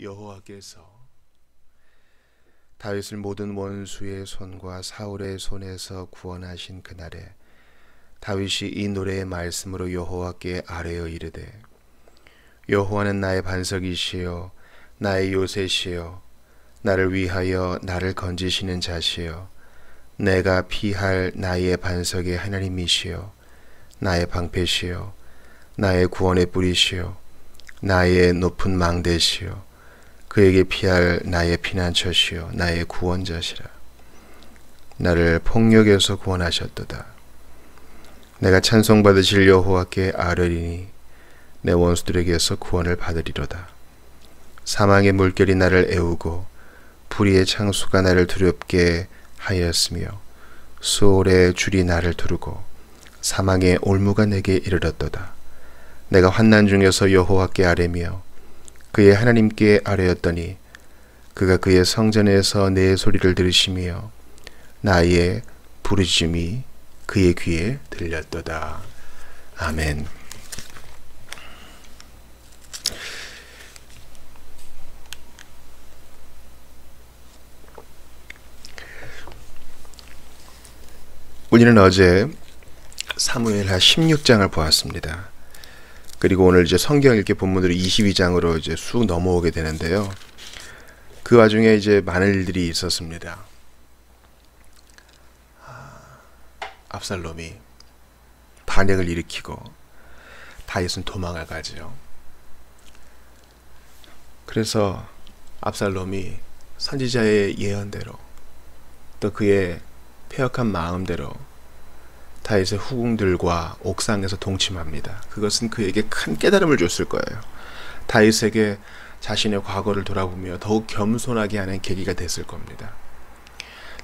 여호와께서 다윗을 모든 원수의 손과 사울의 손에서 구원하신 그날에 다윗이 이 노래의 말씀으로 여호와께 아뢰어 이르되 여호와는 나의 반석이시요 나의 요새시요 나를 위하여 나를 건지시는 자시요 내가 피할 나의 반석의 하나님이시요 나의 방패시요 나의 구원의 뿌리시요 나의 높은 망대시요 그에게 피할 나의 피난처시요 나의 구원자시라. 나를 폭력에서 구원하셨도다. 내가 찬송받으실 여호와께 아뢰리니 내 원수들에게서 구원을 받으리로다. 사망의 물결이 나를 애우고 불의의 창수가 나를 두렵게 하였으며 수월의 줄이 나를 두르고 사망의 올무가 내게 이르렀도다. 내가 환난 중에서 여호와께 아뢰며 그의 하나님께 아뢰었더니 그가 그의 성전에서 내 소리를 들으시며 나의 부르짖음이 그의 귀에 들렸도다. 아멘. 우리는 어제 사무엘하 16장을 보았습니다. 그리고 오늘 이제 성경 읽기 본문으로 22장으로 이제 쑥 넘어오게 되는데요. 그 와중에 이제 많은 일들이 있었습니다. 압살롬이 반역을 일으키고 다윗은 도망을 가죠. 그래서 압살롬이 선지자의 예언대로 또 그의 패역한 마음대로 다윗의 후궁들과 옥상에서 동침합니다. 그것은 그에게 큰 깨달음을 줬을 거예요. 다윗에게 자신의 과거를 돌아보며 더욱 겸손하게 하는 계기가 됐을 겁니다.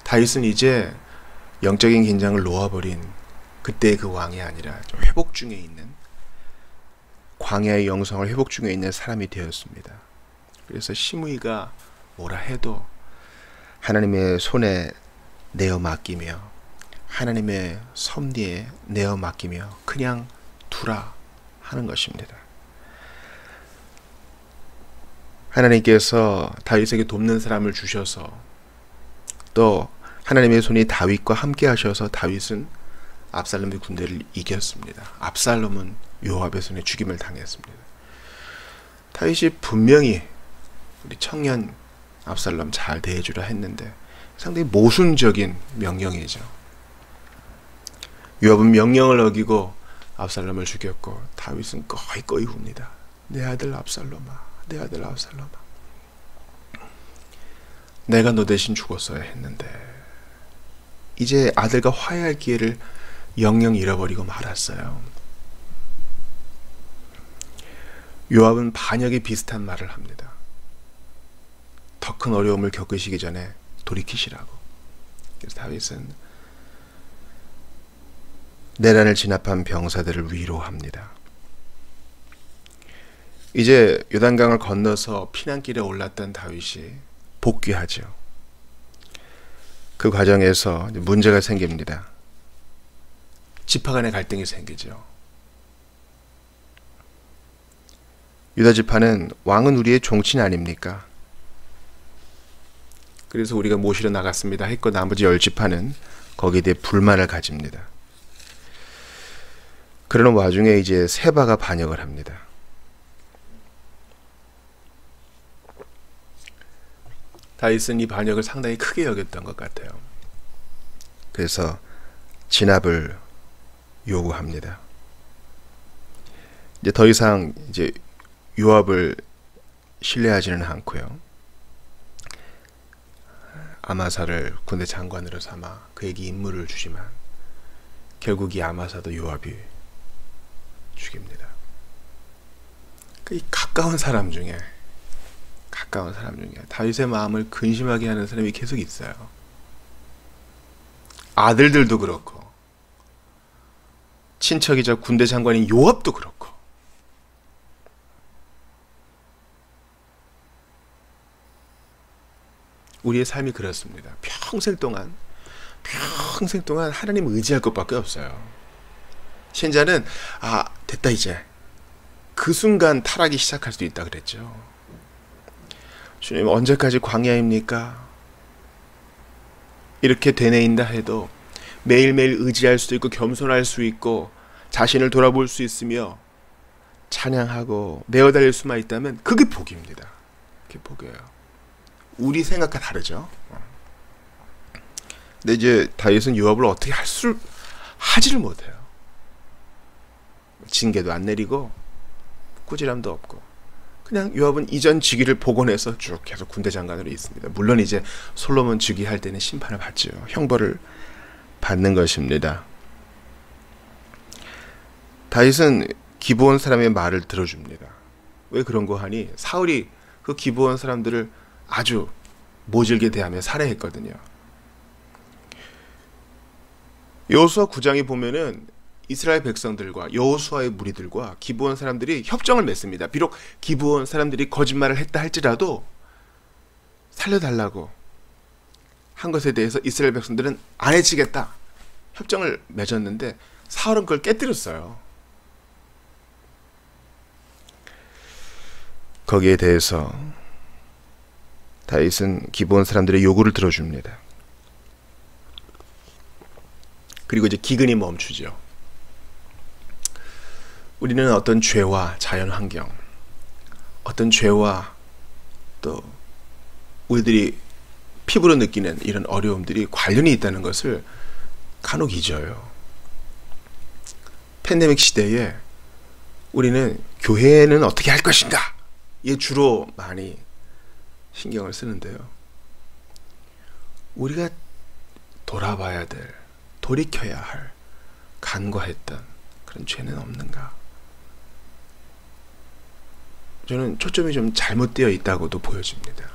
다윗은 이제 영적인 긴장을 놓아버린 그때의 그 왕이 아니라 좀 회복 중에 있는, 광야의 영성을 회복 중에 있는 사람이 되었습니다. 그래서 시므이가 뭐라 해도 하나님의 손에 내어 맡기며 하나님의 섭리에 내어 맡기며 그냥 두라 하는 것입니다. 하나님께서 다윗에게 돕는 사람을 주셔서 또 하나님의 손이 다윗과 함께 하셔서 다윗은 압살롬의 군대를 이겼습니다. 압살롬은 요압의 손에 죽임을 당했습니다. 다윗이 분명히 우리 청년 압살롬 잘 대해주라 했는데 상당히 모순적인 명령이죠. 요압은 명령을 어기고 압살롬을 죽였고 다윗은 꺼이꺼이 웁니다. 내 아들 압살롬아, 내 아들 압살롬아, 내가 너 대신 죽었어야 했는데. 이제 아들과 화해할 기회를 영영 잃어버리고 말았어요. 요압은 반역에 비슷한 말을 합니다. 더 큰 어려움을 겪으시기 전에 돌이키시라고. 그래서 다윗은 내란을 진압한 병사들을 위로합니다. 이제 요단강을 건너서 피난길에 올랐던 다윗이 복귀하죠. 그 과정에서 문제가 생깁니다. 지파 간의 갈등이 생기죠. 유다 지파는 왕은 우리의 종친 아닙니까? 그래서 우리가 모시러 나갔습니다 했고 나머지 10지파는 거기에 대해 불만을 가집니다. 그러는 와중에 이제 세바가 반역을 합니다. 다윗은 이 반역을 상당히 크게 여겼던 것 같아요. 그래서 진압을 요구합니다. 이제 더 이상 이제 요압을 신뢰하지는 않고요. 아마사를 군대 장관으로 삼아 그에게 임무를 주지만 결국 이 아마사도 요압이 죽입니다. 이 가까운 사람 중에 다윗의 마음을 근심하게 하는 사람이 계속 있어요. 아들들도 그렇고 친척이자 군대 장관인 요압도 그렇고. 우리의 삶이 그렇습니다. 평생 동안 하나님 의지할 것밖에 없어요. 신자는 됐다 이제 그 순간 타락이 시작할 수도 있다 그랬죠. 주님 언제까지 광야입니까? 이렇게 되뇌인다 해도 매일매일 의지할 수도 있고 겸손할 수 있고 자신을 돌아볼 수 있으며 찬양하고 내어달릴 수만 있다면 그게 복입니다. 그게 복이에요. 우리 생각과 다르죠. 근데 이제 다윗은 요압을 어떻게 하지를 못해요. 징계도 안 내리고 꾸지람도 없고 그냥 요압은 이전 직위를 복원해서 쭉 계속 군대 장관으로 있습니다. 물론 이제 솔로몬 즉위할 때는 심판을 받죠. 형벌을 받는 것입니다. 다윗은 기브온 사람의 말을 들어줍니다. 왜 그런 거 하니? 사울이 그 기브온 사람들을 아주 모질게 대하며 살해했거든요. 여호수아 9장에 보면은 이스라엘 백성들과 여호수아의 무리들과 기브온 사람들이 협정을 맺습니다. 비록 기브온 사람들이 거짓말을 했다 할지라도 살려달라고 한 것에 대해서 이스라엘 백성들은 안 해치겠다 협정을 맺었는데 사울은 그걸 깨뜨렸어요. 거기에 대해서 다윗은 기브온 사람들의 요구를 들어줍니다. 그리고 이제 기근이 멈추죠. 우리는 어떤 죄와 자연 환경, 어떤 죄와 또 우리들이 피부로 느끼는 이런 어려움들이 관련이 있다는 것을 간혹 잊어요. 팬데믹 시대에 우리는 교회는 어떻게 할 것인가? 이에 주로 많이 신경을 쓰는데요. 우리가 돌아봐야 될, 돌이켜야 할 간과했던 그런 죄는 없는가? 저는 초점이 좀 잘못되어 있다고도 보여집니다.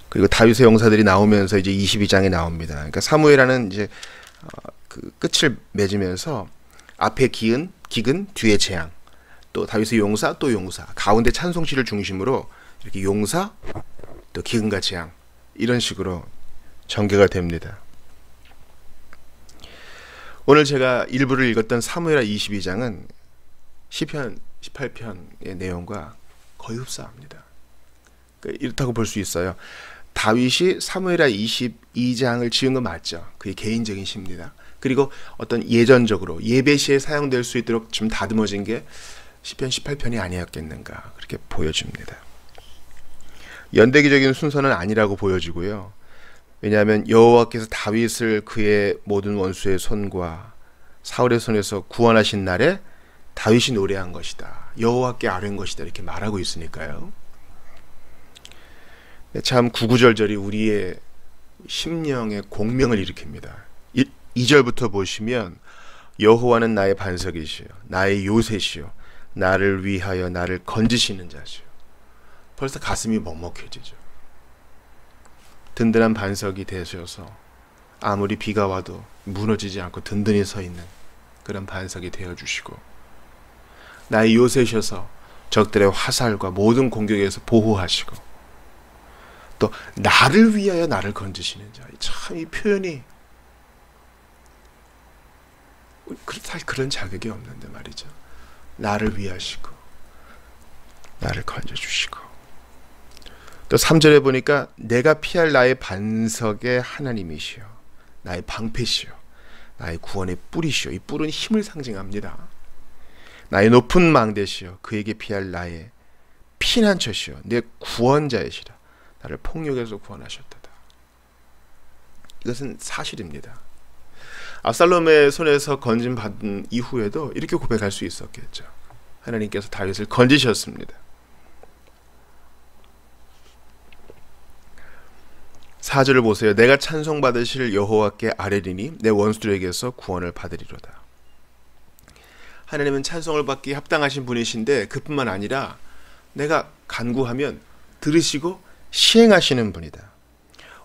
그리고 다윗의 용사들이 나오면서 이제 22장에 나옵니다. 그러니까 사무엘하는 이제 그 끝을 맺으면서 앞에 기근, 뒤에 재앙, 또 다윗의 용사, 또 용사, 가운데 찬송시를 중심으로 이렇게 용사, 또 기근과 재앙 이런 식으로 전개가 됩니다. 오늘 제가 일부를 읽었던 사무엘하 22장은 시편 18편의 내용과 거의 흡사합니다. 이렇다고 볼 수 있어요. 다윗이 사무엘하 22장을 지은 건 맞죠. 그게 개인적인 시입니다. 그리고 어떤 예전적으로 예배 시에 사용될 수 있도록 좀 다듬어진 게 시편 18편이 아니었겠는가 그렇게 보여집니다. 연대기적인 순서는 아니라고 보여지고요. 왜냐하면 여호와께서 다윗을 그의 모든 원수의 손과 사울의 손에서 구원하신 날에 다윗이 노래한 것이다. 여호와께 아뢰는 것이다. 이렇게 말하고 있으니까요. 참 구구절절이 우리의 심령의 공명을 일으킵니다. 2절부터 보시면 여호와는 나의 반석이시요 나의 요새시요 나를 위하여 나를 건지시는 자시요. 벌써 가슴이 먹먹해지죠. 든든한 반석이 되셔서 아무리 비가 와도 무너지지 않고 든든히 서 있는 그런 반석이 되어주시고 나의 요새셔서 적들의 화살과 모든 공격에서 보호하시고 또 나를 위하여 나를 건지시는 자. 참 이 표현이 사실 그런 자격이 없는데 말이죠. 나를 위하시고 나를 건져주시고 또 3절에 보니까 내가 피할 나의 반석의 하나님이시여 나의 방패시여 나의 구원의 뿔이시여. 이 뿔은 힘을 상징합니다. 나의 높은 망대시여 그에게 피할 나의 피난처시여 내 구원자이시라. 나를 폭력에서 구원하셨다. 이것은 사실입니다. 압살롬의 손에서 건짐받은 이후에도 이렇게 고백할 수 있었겠죠. 하나님께서 다윗을 건지셨습니다. 4절을 보세요. 내가 찬송받으실 여호와께 아뢰리니 내 원수들에게서 구원을 받으리로다. 하나님은 찬송을 받기 합당하신 분이신데 그뿐만 아니라 내가 간구하면 들으시고 시행하시는 분이다.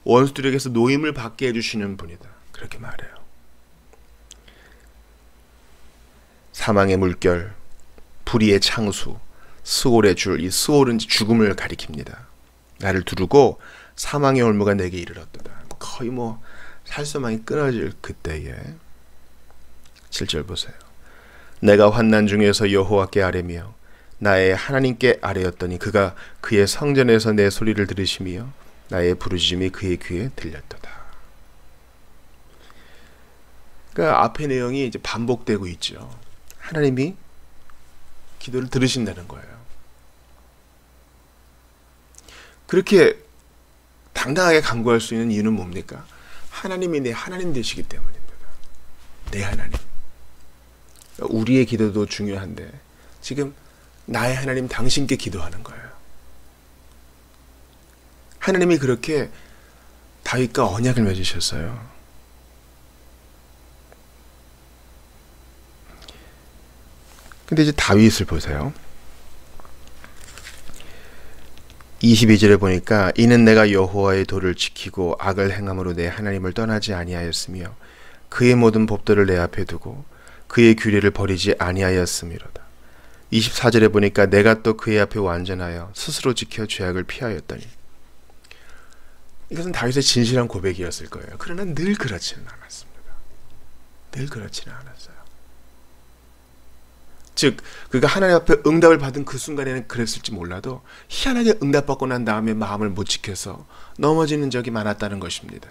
원수들에게서 노임을 받게 해주시는 분이다. 그렇게 말해요. 사망의 물결, 불의의 창수, 스올의 줄, 이 스올은 죽음을 가리킵니다. 나를 두르고 사망의 올무가 내게 이르렀도다. 거의 살소망이 끊어질 그때에 7절 보세요. 내가 환난 중에서 여호와께 아뢰며 나의 하나님께 아뢰었더니 그가 그의 성전에서 내 소리를 들으시며 나의 부르짖음이 그의 귀에 들렸도다. 그러니까 앞의 내용이 이제 반복되고 있죠. 하나님이 기도를 들으신다는 거예요. 그렇게 당당하게 간구할 수 있는 이유는 뭡니까? 하나님이 내 하나님 되시기 때문입니다. 내 하나님. 우리의 기도도 중요한데 지금 나의 하나님 당신께 기도하는 거예요. 하나님이 그렇게 다윗과 언약을 맺으셨어요. 근데 이제 다윗을 보세요. 22절에 보니까 이는 내가 여호와의 도를 지키고 악을 행함으로 내 하나님을 떠나지 아니하였으며 그의 모든 법도를 내 앞에 두고 그의 규례를 버리지 아니하였음이로다. 24절에 보니까 내가 또 그의 앞에 완전하여 스스로 지켜 죄악을 피하였더니. 이것은 다윗의 진실한 고백이었을 거예요. 그러나 늘 그렇지는 않았습니다. 늘 그렇지는 않았어요. 즉 그가 하나님 앞에 응답을 받은 그 순간에는 그랬을지 몰라도 희한하게 응답받고 난 다음에 마음을 못 지켜서 넘어지는 적이 많았다는 것입니다.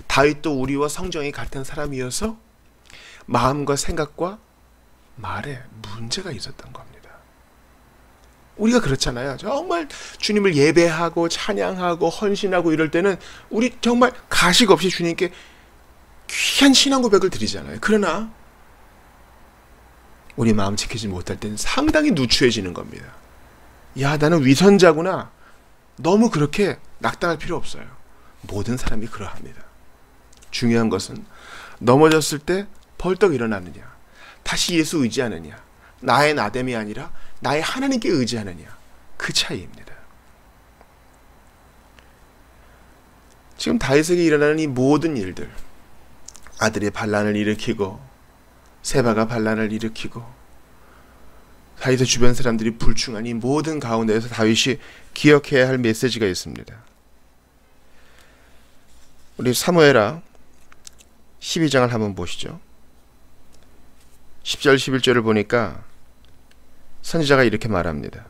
다윗도 우리와 성정이 같은 사람이어서 마음과 생각과 말에 문제가 있었던 겁니다. 우리가 그렇잖아요. 정말 주님을 예배하고 찬양하고 헌신하고 이럴 때는 우리 정말 가식 없이 주님께 귀한 신앙 고백을 드리잖아요. 그러나 우리 마음 지키지 못할 때는 상당히 누추해지는 겁니다. 야, 나는 위선자구나. 너무 그렇게 낙담할 필요 없어요. 모든 사람이 그러합니다. 중요한 것은 넘어졌을 때 벌떡 일어나느냐, 다시 예수 의지하느냐, 나의 나됨이 아니라 나의 하나님께 의지하느냐, 그 차이입니다. 지금 다윗에게 일어나는 이 모든 일들, 아들이 반란을 일으키고 세바가 반란을 일으키고 다윗의 주변 사람들이 불충한 이 모든 가운데에서 다윗이 기억해야 할 메시지가 있습니다. 우리 사무엘하 12장을 한번 보시죠. 10절 11절을 보니까 선지자가 이렇게 말합니다.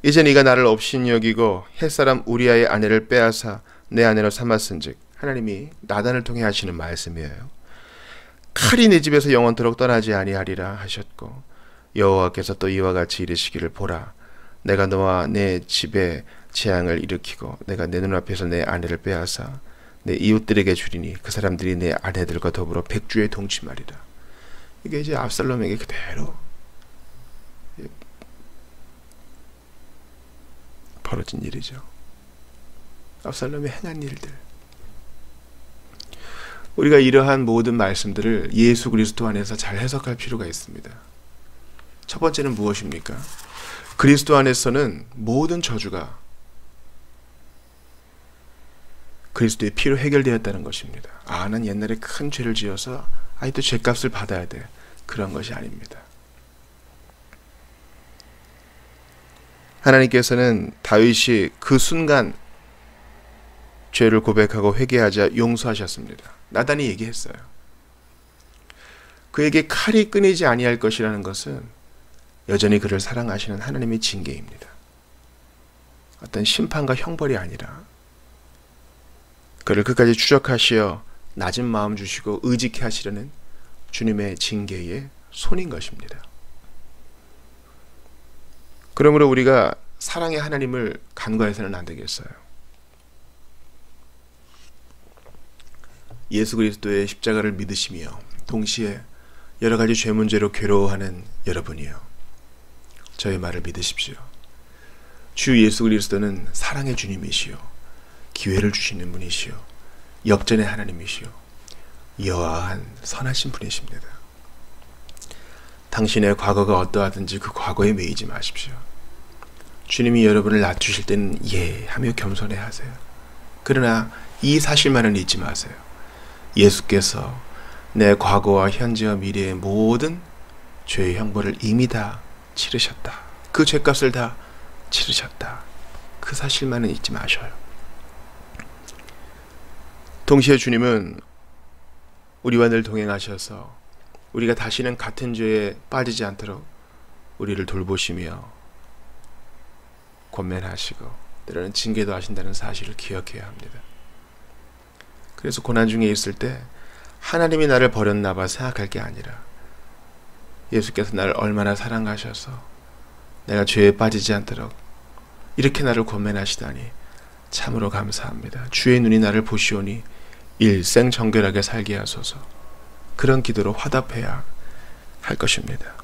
이제 네가 나를 업신 여기고 햇사람 우리아의 아내를 빼앗아 내 아내로 삼았은즉, 하나님이 나단을 통해 하시는 말씀이에요. 칼이 내 집에서 영원토록 떠나지 아니하리라 하셨고, 여호와께서 또 이와 같이 이르시기를, 보라, 내가 너와 내 집에 재앙을 일으키고 내가 내 눈앞에서 내 아내를 빼앗아 내 이웃들에게 주리니 그 사람들이 내 아내들과 더불어 백주에 동침하리라. 이게 이제 압살롬에게 그대로 벌어진 일이죠. 압살롬이 행한 일들. 우리가 이러한 모든 말씀들을 예수 그리스도 안에서 잘 해석할 필요가 있습니다. 첫 번째는 무엇입니까? 그리스도 안에서는 모든 저주가 그리스도의 피로 해결되었다는 것입니다. 아, 난 옛날에 큰 죄를 지어서 또 죄값을 받아야 돼. 그런 것이 아닙니다. 하나님께서는 다윗이 그 순간 죄를 고백하고 회개하자 용서하셨습니다. 나단이 얘기했어요. 그에게 칼이 끊이지 아니할 것이라는 것은 여전히 그를 사랑하시는 하나님의 징계입니다. 어떤 심판과 형벌이 아니라 그를 끝까지 추적하시어 낮은 마음 주시고 의지케 하시려는 주님의 징계의 손인 것입니다. 그러므로 우리가 사랑의 하나님을 간과해서는 안 되겠어요. 예수 그리스도의 십자가를 믿으시며 동시에 여러 가지 죄 문제로 괴로워하는 여러분이요, 저의 말을 믿으십시오. 주 예수 그리스도는 사랑의 주님이시요, 기회를 주시는 분이시요, 역전의 하나님이시요, 여아한 선하신 분이십니다. 당신의 과거가 어떠하든지 그 과거에 매이지 마십시오. 주님이 여러분을 낮추실 때는 예 하며 겸손해 하세요. 그러나 이 사실만은 잊지 마세요. 예수께서 내 과거와 현재와 미래의 모든 죄의 형벌을 이미 다 치르셨다. 그 죄값을 다 치르셨다. 그 사실만은 잊지 마셔요. 동시에 주님은 우리와 늘 동행하셔서 우리가 다시는 같은 죄에 빠지지 않도록 우리를 돌보시며 권면하시고 때로는 징계도 하신다는 사실을 기억해야 합니다. 그래서 고난 중에 있을 때 하나님이 나를 버렸나 봐 생각할 게 아니라 예수께서 나를 얼마나 사랑하셔서 내가 죄에 빠지지 않도록 이렇게 나를 권면하시다니 참으로 감사합니다. 주의 눈이 나를 보시오니 일생 정결하게 살게 하소서. 그런 기도로 화답해야 할 것입니다.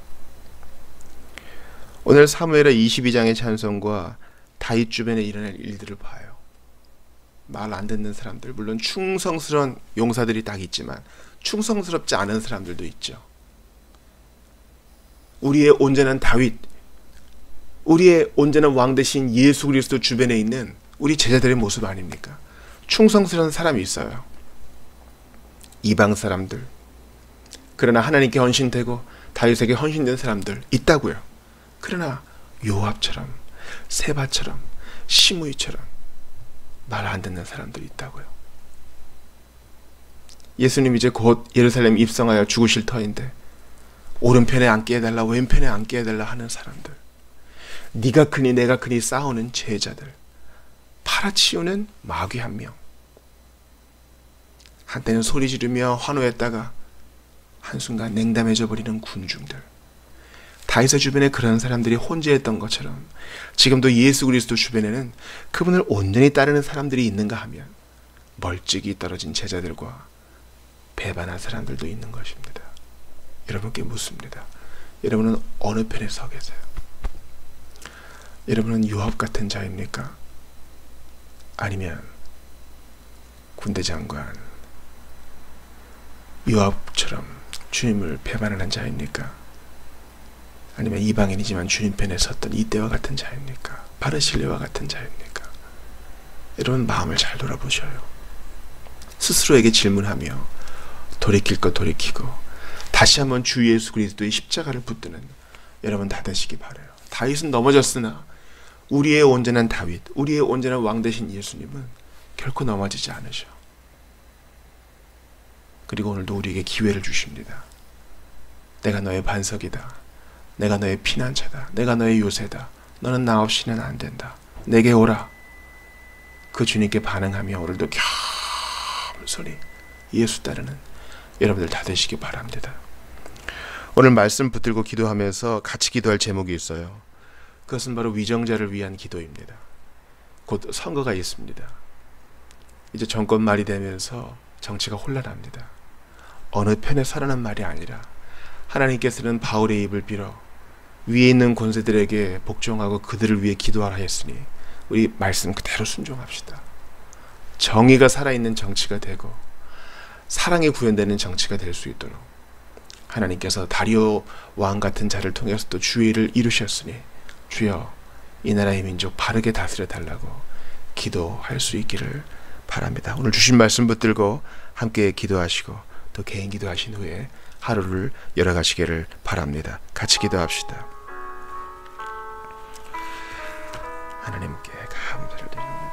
오늘 사무엘의 22장의 찬송과 다윗 주변에 일어날 일들을 봐요. 말 안 듣는 사람들, 물론 충성스러운 용사들이 딱 있지만 충성스럽지 않은 사람들도 있죠. 우리의 온전한 다윗, 우리의 온전한 왕 대신 예수 그리스도 주변에 있는 우리 제자들의 모습 아닙니까? 충성스러운 사람이 있어요. 이방 사람들, 그러나 하나님께 헌신되고 다윗에게 헌신된 사람들 있다고요. 그러나 요압처럼, 세바처럼, 시므이처럼 말 안 듣는 사람들이 있다고요. 예수님 이제 곧 예루살렘 입성하여 죽으실 터인데 오른편에 앉게 해달라, 왼편에 앉게 해달라 하는 사람들, 네가 크니 내가 크니 싸우는 제자들, 팔아치우는 마귀 한 명, 한때는 소리 지르며 환호했다가 한순간 냉담해져 버리는 군중들, 다윗의 주변에 그런 사람들이 혼재했던 것처럼 지금도 예수 그리스도 주변에는 그분을 온전히 따르는 사람들이 있는가 하면 멀찍이 떨어진 제자들과 배반한 사람들도 있는 것입니다. 여러분께 묻습니다. 여러분은 어느 편에 서 계세요? 여러분은 요압 같은 자입니까? 아니면 군대 장관 요압처럼 주님을 배반하는 자입니까? 아니면 이방인이지만 주님 편에 섰던 이때와 같은 자입니까? 바르실레와 같은 자입니까? 여러분 마음을 잘 돌아보셔요. 스스로에게 질문하며 돌이킬 것 돌이키고 다시 한번 주 예수 그리스도의 십자가를 붙드는 여러분 다 되시기 바라요. 다윗은 넘어졌으나 우리의 온전한 다윗, 우리의 온전한 왕 되신 예수님은 결코 넘어지지 않으셔. 그리고 오늘도 우리에게 기회를 주십니다. 내가 너의 반석이다. 내가 너의 피난처다. 내가 너의 요새다. 너는 나 없이는 안 된다. 내게 오라. 그 주님께 반응하며 오늘도 겸손히 예수 따르는 여러분들 다 되시기 바랍니다. 오늘 말씀 붙들고 기도하면서 같이 기도할 제목이 있어요. 그것은 바로 위정자를 위한 기도입니다. 곧 선거가 있습니다. 이제 정권 말이 되면서 정치가 혼란합니다. 어느 편에 서라는 말이 아니라 하나님께서는 바울의 입을 빌어 위에 있는 권세들에게 복종하고 그들을 위해 기도하라 했으니 우리 말씀 그대로 순종합시다. 정의가 살아있는 정치가 되고 사랑이 구현되는 정치가 될 수 있도록 하나님께서 다리오 왕 같은 자를 통해서 또 주의를 이루셨으니 주여 이 나라의 민족 바르게 다스려 달라고 기도할 수 있기를 바랍니다. 오늘 주신 말씀 붙들고 함께 기도하시고 또 개인 기도하신 후에 하루를 열어가시기를 바랍니다. 같이 기도합시다. 하나님께 감사를 드립니다.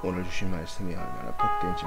오늘 주신 말씀이 얼마나 복된지